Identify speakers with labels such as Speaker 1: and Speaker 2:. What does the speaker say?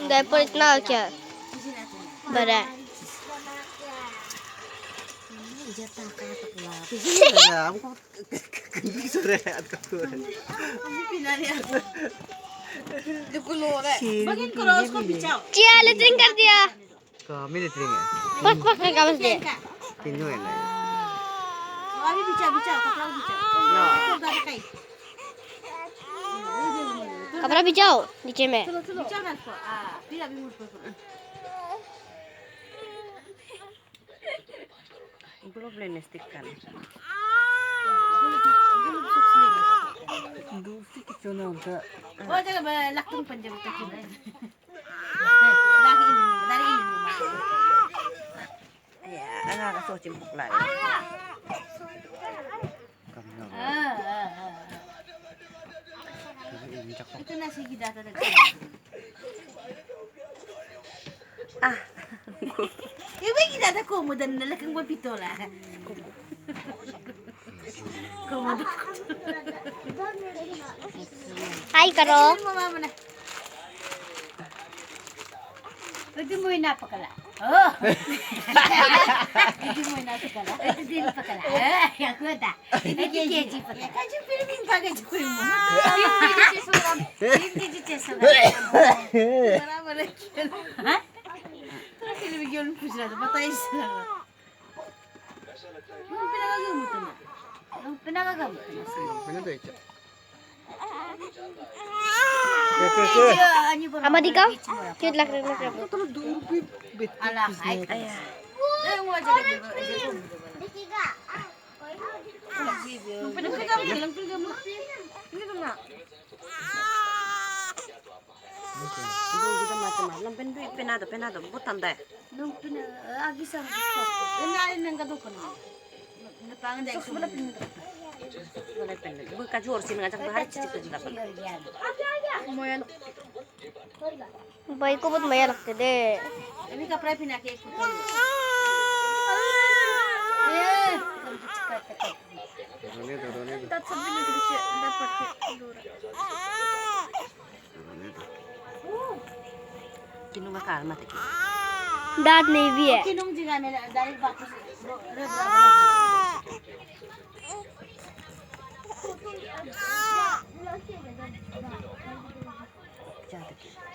Speaker 1: Diaper इतना क्या बड़ा है चिया लेटरिंग कर दिया
Speaker 2: Kami letring ya.
Speaker 1: बस बस का बस दे
Speaker 2: Tinyo ya.
Speaker 3: अभी बिछा बिछा कपड़ा बिछा
Speaker 1: कपड़ा बिछाओ नीचे में
Speaker 3: बिछा ना इसको फिर अभी मुड़ पर
Speaker 4: Belum blend stick kan.
Speaker 2: Dusi kichona udah.
Speaker 3: ओ जगह लखनऊ पंजाब तक की लागी ini dari ini
Speaker 4: Ya, anak kasih cimpuk lah.
Speaker 3: itu nasi kita tadi ibu kita ada komo dan lekang buat pitola komo
Speaker 1: हाय करो
Speaker 3: mama mana itu mau ina pakala oh itu mau ina pakala itu din pakala ya kuda itu keji pakala kaji filming pakai cuy mo ini cesuram beraber ha film gyon puchra to bata isla pinagagamu
Speaker 2: Mana tuh itu?
Speaker 1: अम्मा दिखाओ cute लग रहा है
Speaker 2: Terus dulu bit.
Speaker 3: Alah, ay. Ay, mo aja deh. Pinagagamu. Ini tuh nak.
Speaker 4: Itu kita macam-macam. Penado, bukan deh.
Speaker 3: Nung agi sa gusto. Nalin nang kadukon. Napangan dai ko.
Speaker 4: Boleh pendek. Bukan jual sini ngajak bahar cicit juga kan.
Speaker 1: भाई को बहुत मजा लगते थे
Speaker 3: Ini kapra pinake ko.
Speaker 2: Turun itu.
Speaker 4: Kinung akal mati.
Speaker 1: दांत नहीं भी है
Speaker 3: Kinong jinga me dari bakus.
Speaker 4: Jadi.